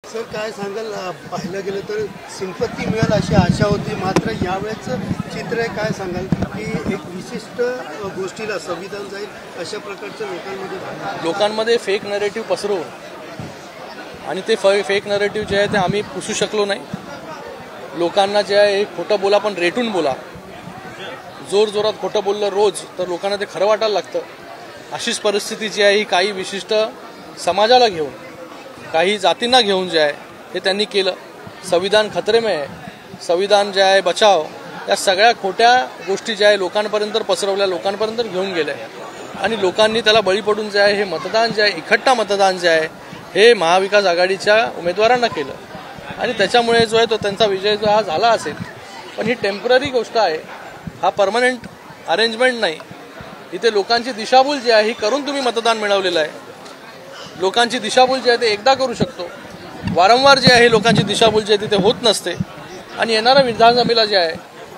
Sir काय सांगाल, पाहिलं गेलं तर सिंपत्ती मिळेल अशी आशा होती, मात्र यावेळेचं चित्र काय सांगाल की एक विशिष्ट गोष्टीला संविधान जाईल अशा प्रकारचं लोकांमध्ये फेक नरेटिव्ह पसरवून आणि ते फेक नरेटिव्ह जे आहे ते आम्ही पुसू शकलो नाही. लोकांना जे आहे खोटं बोला पण रेटून बोला, जोर जोरात खोटं बोललं रोज तर लोकांना ते खरं वाटायला लागतं. अशीच परिस्थिती जी आहे ही काही विशिष्ट समाजाला घेऊन, काही जातींना घेऊन जे आहे हे त्यांनी केलं. संविधान खतरे में आहे, संविधान जे आहे बचाव, या सगळ्या खोट्या गोष्टी ज्या आहे लोकांपर्यंत पसरवल्या, लोकांपर्यंत घेऊन गेल्या आणि लोकांनी त्याला बळी पडून जे आहे हे मतदान जे आहे इखट्टा मतदान जे आहे हे महाविकास आघाडीच्या उमेदवारांना केलं आणि त्याच्यामुळे जो आहे तो त्यांचा विजय जो हा झाला असेल. पण ही टेम्पररी गोष्ट आहे, हा परमनंट अरेंजमेंट नाही. इथे लोकांची दिशाभूल जी आहे ही करून तुम्ही मतदान मिळवलेलं आहे. लोकांची दिशाभूल जी आहे ते एकदा करू शकतो, वारंवार जे आहे लोकांची दिशाभूल जी आहे तिथे होत नसते. आणि येणाऱ्या विधानसभेला जे आहे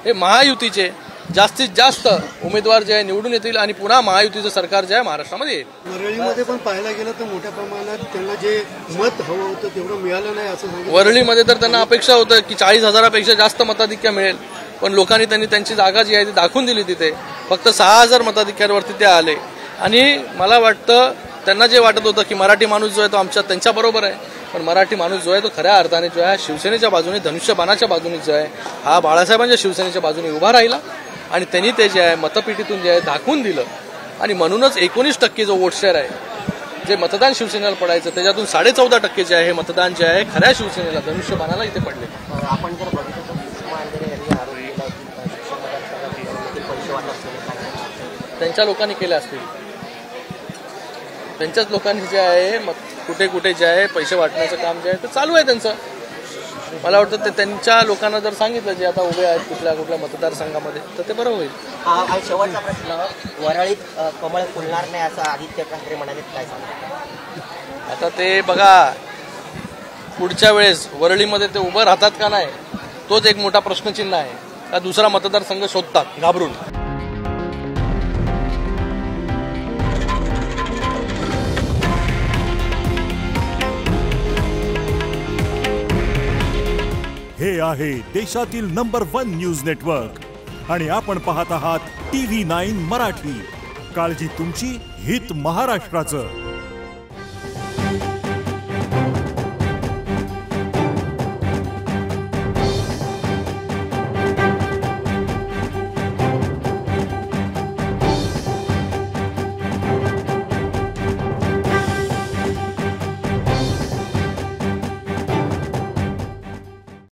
हे महायुतीचे जास्तीत जास्त उमेदवार जे आहे निवडून येतील आणि पुन्हा महायुतीचं सरकार जे आहे महाराष्ट्रामध्ये येईल. वरळीमध्ये पण पाहायला गेलं तर मोठ्या प्रमाणात त्यांना जे मत हवं होतं तेवढं मिळालं नाही असं सांगितलं. वरळीमध्ये तर त्यांना अपेक्षा होतं की 40,000पेक्षा जास्त मताधिक्य मिळेल, पण लोकांनी त्यांची जागा जी आहे ती दाखवून दिली. तिथे फक्त 6,000 मताधिक्यांवरती ते आले. आणि मला वाटतं त्यांना जे वाटत होतं की मराठी माणूस जो आहे तो त्यांच्याबरोबर आहे, पण मराठी माणूस जो आहे तो खऱ्या अर्थाने जो आहे शिवसेनेच्या बाजूने, धनुष्यबाणाच्या बाजूने जो आहे हा बाळासाहेबांच्या शिवसेनेच्या बाजूने उभा राहिला आणि त्यांनी ते जे आहे मतपेटीतून जे आहे दाखवून दिलं. आणि म्हणूनच 19% जो वोट शेअर आहे जे मतदान शिवसेनेला पडायचं त्याच्यातून 14.5% जे आहे हे मतदान जे आहे खऱ्या शिवसेनेला, धनुष्यबाणाला इथे पडले. आपण जर बघितलं त्यांच्या लोकांनी केले असतील, त्यांच्याच लोकांनी जे आहे कुठे कुठे जे आहे पैसे वाटण्याचं काम जे आहे ते चालू आहे त्यांचं. मला वाटतं ते त्यांच्या लोकांना जर सांगितलं जे आता उभे आहेत कुठल्या कुठल्या मतदारसंघामध्ये तर ते बरं होईल. शेवटचा प्रश्न, वरळीत कमळ फुलणार नाही असं आदित्य ठाकरे म्हणाले, काय सांगतात? आता ते बघा, पुढच्या वेळेस वरळीमध्ये ते उभं राहतात का नाही तोच एक मोठा प्रश्नचिन्ह आहे. का दुसरा मतदारसंघ शोधतात घाबरून. हे आहे देशातील नंबर 1 न्यूज नेटवर्क आणि आपण पाहत आहात TV9 मराठी. काळजी तुमची, हित महाराष्ट्राचं.